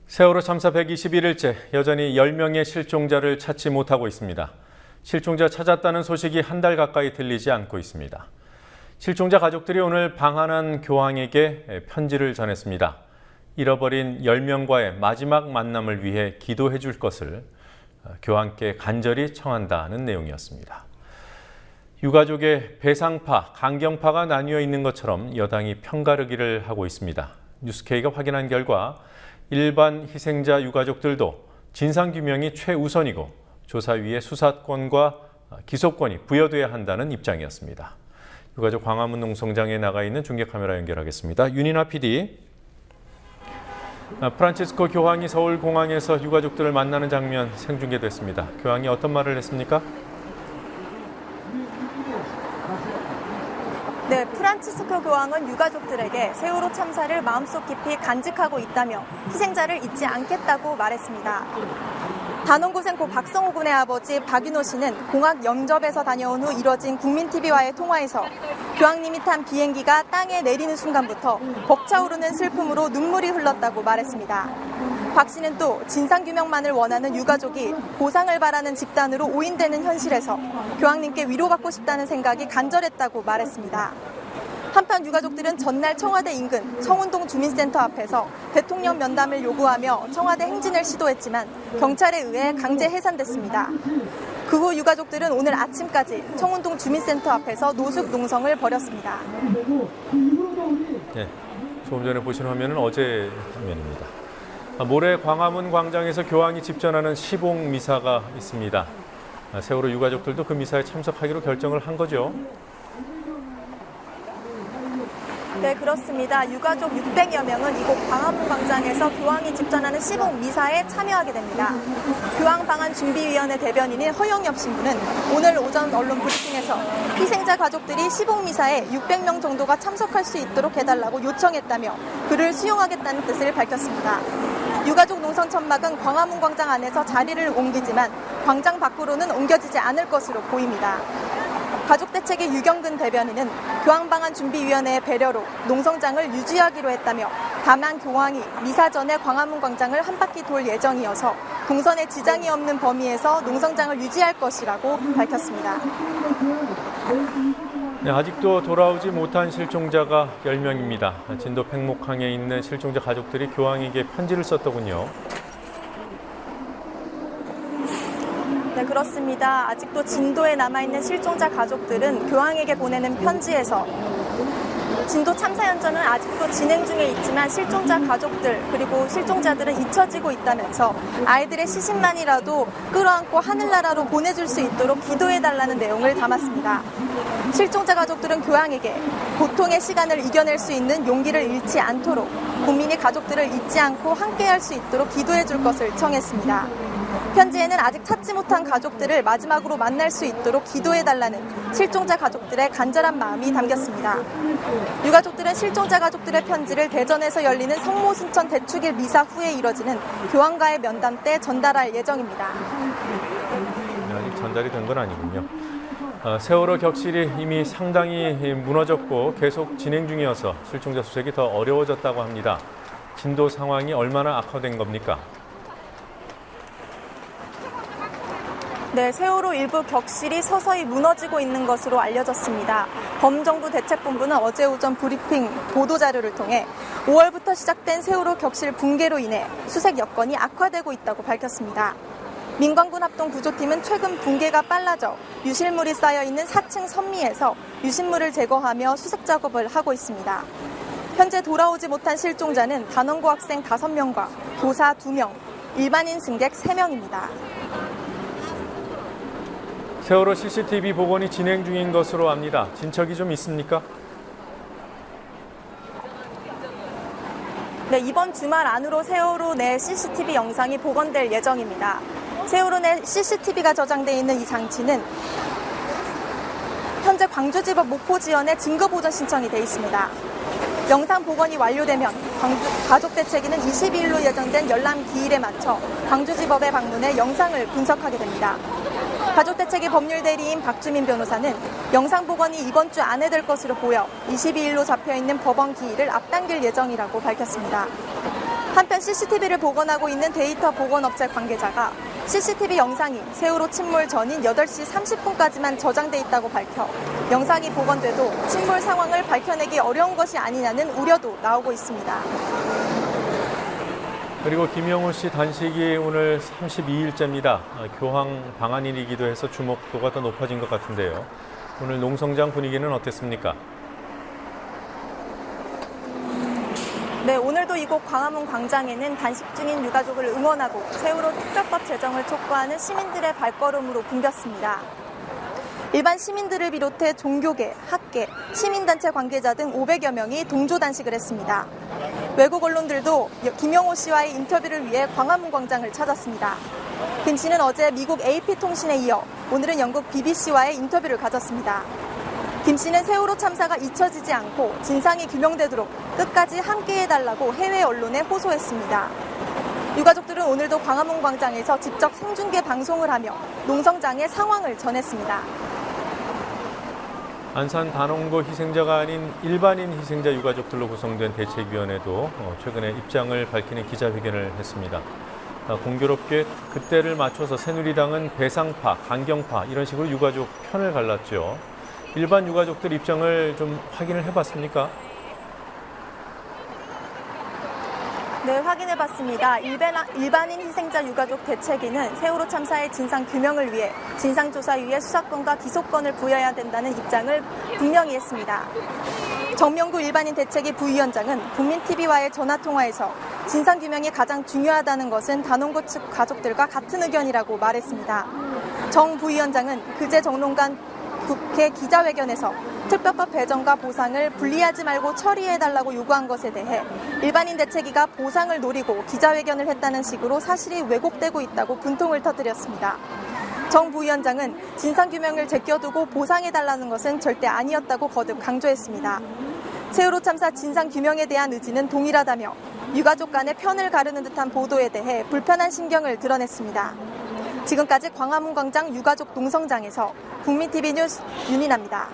세월호 참사 121일째 여전히 10명의 실종자를 찾지 못하고 있습니다. 실종자 찾았다는 소식이 한 달 가까이 들리지 않고 있습니다. 실종자 가족들이 오늘 방한한 교황에게 편지를 전했습니다. 잃어버린 10명과의 마지막 만남을 위해 기도해 줄 것을 교황께 간절히 청한다는 내용이었습니다. 유가족의 배상파, 강경파가 나뉘어 있는 것처럼 여당이 편가르기를 하고 있습니다. 뉴스K가 확인한 결과 일반 희생자 유가족들도 진상규명이 최우선이고 조사위의 수사권과 기소권이 부여돼야 한다는 입장이었습니다. 유가족 광화문 농성장에 나가 있는 중계카메라 연결하겠습니다. 윤이나 PD. 프란치스코 교황이 서울공항에서 유가족들을 만나는 장면 생중계됐습니다. 교황이 어떤 말을 했습니까? 네, 프란치스코 교황은 유가족들에게 세월호 참사를 마음속 깊이 간직하고 있다며 희생자를 잊지 않겠다고 말했습니다. 단원고생 고 박성호 군의 아버지 박윤호 씨는 공학 영접에서 다녀온 후 이뤄진 국민TV와의 통화에서 교황님이 탄 비행기가 땅에 내리는 순간부터 벅차오르는 슬픔으로 눈물이 흘렀다고 말했습니다. 박 씨는 또 진상규명만을 원하는 유가족이 보상을 바라는 집단으로 오인되는 현실에서 교황님께 위로받고 싶다는 생각이 간절했다고 말했습니다. 한편 유가족들은 전날 청와대 인근 청운동 주민센터 앞에서 대통령 면담을 요구하며 청와대 행진을 시도했지만 경찰에 의해 강제 해산됐습니다. 그 후 유가족들은 오늘 아침까지 청운동 주민센터 앞에서 노숙 농성을 벌였습니다. 네, 조금 전에 보신 화면은 어제 화면입니다. 모레 광화문 광장에서 교황이 집전하는 시봉 미사가 있습니다. 세월호 유가족들도 그 미사에 참석하기로 결정을 한 거죠. 네, 그렇습니다. 유가족 600여 명은 이곳 광화문 광장에서 교황이 집전하는 시봉 미사에 참여하게 됩니다. 교황방한준비위원회 대변인인 허영엽 신부는 오늘 오전 언론 브리핑에서 희생자 가족들이 시봉 미사에 600명 정도가 참석할 수 있도록 해달라고 요청했다며 그를 수용하겠다는 뜻을 밝혔습니다. 유가족 농성 천막은 광화문 광장 안에서 자리를 옮기지만 광장 밖으로는 옮겨지지 않을 것으로 보입니다. 가족대책의 유경근 대변인은 교황방한준비위원회의 배려로 농성장을 유지하기로 했다며 다만 교황이 미사 전에 광화문 광장을 한 바퀴 돌 예정이어서 동선에 지장이 없는 범위에서 농성장을 유지할 것이라고 밝혔습니다. 네, 아직도 돌아오지 못한 실종자가 10명입니다. 진도 팽목항에 있는 실종자 가족들이 교황에게 편지를 썼더군요. 네, 그렇습니다. 아직도 진도에 남아있는 실종자 가족들은 교황에게 보내는 편지에서 진도 참사 현장은 아직도 진행 중에 있지만 실종자 가족들 그리고 실종자들은 잊혀지고 있다면서 아이들의 시신만이라도 끌어안고 하늘나라로 보내줄 수 있도록 기도해달라는 내용을 담았습니다. 실종자 가족들은 교황에게 고통의 시간을 이겨낼 수 있는 용기를 잃지 않도록 국민이 가족들을 잊지 않고 함께할 수 있도록 기도해줄 것을 청했습니다. 편지에는 아직 찾지 못한 가족들을 마지막으로 만날 수 있도록 기도해달라는 실종자 가족들의 간절한 마음이 담겼습니다. 유가족들은 실종자 가족들의 편지를 대전에서 열리는 성모 순천 대축일 미사 후에 이뤄지는 교황과의 면담 때 전달할 예정입니다. 아직 전달이 된 건 아니군요. 세월호 격실이 이미 상당히 무너졌고 계속 진행 중이어서 실종자 수색이 더 어려워졌다고 합니다. 진도 상황이 얼마나 악화된 겁니까? 네, 세월호 일부 격실이 서서히 무너지고 있는 것으로 알려졌습니다. 범정부 대책본부는 어제 오전 브리핑 보도자료를 통해 5월부터 시작된 세월호 격실 붕괴로 인해 수색 여건이 악화되고 있다고 밝혔습니다. 민관군 합동 구조팀은 최근 붕괴가 빨라져 유실물이 쌓여있는 4층 선미에서 유실물을 제거하며 수색 작업을 하고 있습니다. 현재 돌아오지 못한 실종자는 단원고 학생 5명과 교사 2명, 일반인 승객 3명입니다. 세월호 CCTV 복원이 진행 중인 것으로 압니다. 진척이 좀 있습니까? 네, 이번 주말 안으로 세월호 내 CCTV 영상이 복원될 예정입니다. 세월호 내 CCTV가 저장돼 있는 이 장치는 현재 광주지법 목포지연에 증거보전 신청이 돼 있습니다. 영상 복원이 완료되면 가족대책위는 22일로 예정된 열람 기일에 맞춰 광주지법에 방문해 영상을 분석하게 됩니다. 가족대책위 법률대리인 박주민 변호사는 영상 복원이 이번 주 안에 될 것으로 보여 22일로 잡혀있는 법원 기일을 앞당길 예정이라고 밝혔습니다. 한편 CCTV를 복원하고 있는 데이터 복원업체 관계자가 CCTV 영상이 세월호 침몰 전인 8시 30분까지만 저장돼 있다고 밝혀 영상이 복원돼도 침몰 상황을 밝혀내기 어려운 것이 아니냐는 우려도 나오고 있습니다. 그리고 김영호 씨 단식이 오늘 32일째입니다. 교황 방한일이기도 해서 주목도가 더 높아진 것 같은데요. 오늘 농성장 분위기는 어땠습니까? 네, 오늘도 이곳 광화문 광장에는 단식 중인 유가족을 응원하고 세월호 특별법 제정을 촉구하는 시민들의 발걸음으로 붐볐습니다. 일반 시민들을 비롯해 종교계, 학계, 시민단체 관계자 등 500여 명이 동조 단식을 했습니다. 외국 언론들도 김영호 씨와의 인터뷰를 위해 광화문 광장을 찾았습니다. 김 씨는 어제 미국 AP통신에 이어 오늘은 영국 BBC와의 인터뷰를 가졌습니다. 김 씨는 세월호 참사가 잊혀지지 않고 진상이 규명되도록 끝까지 함께해달라고 해외 언론에 호소했습니다. 유가족들은 오늘도 광화문 광장에서 직접 생중계 방송을 하며 농성장의 상황을 전했습니다. 안산 단원고 희생자가 아닌 일반인 희생자 유가족들로 구성된 대책위원회도 최근에 입장을 밝히는 기자회견을 했습니다. 공교롭게 그때를 맞춰서 새누리당은 배상파, 강경파 이런 식으로 유가족 편을 갈랐죠. 일반 유가족들 입장을 좀 확인을 해봤습니까? 네, 확인해봤습니다. 일반인 희생자 유가족 대책위는 세월호 참사의 진상 규명을 위해 진상조사위에 수사권과 기소권을 부여해야 된다는 입장을 분명히 했습니다. 정명구 일반인 대책위 부위원장은 국민TV와의 전화통화에서 진상규명이 가장 중요하다는 것은 단원고 측 가족들과 같은 의견이라고 말했습니다. 정 부위원장은 그제 정론관 국회 기자회견에서 특별법 배정과 보상을 분리하지 말고 처리해달라고 요구한 것에 대해 일반인 대책위가 보상을 노리고 기자회견을 했다는 식으로 사실이 왜곡되고 있다고 분통을 터뜨렸습니다. 정 부위원장은 진상규명을 제껴두고 보상해달라는 것은 절대 아니었다고 거듭 강조했습니다. 세월호 참사 진상규명에 대한 의지는 동일하다며 유가족 간의 편을 가르는 듯한 보도에 대해 불편한 심경을 드러냈습니다. 지금까지 광화문 광장 유가족 농성장에서 국민TV 뉴스 윤인아입니다.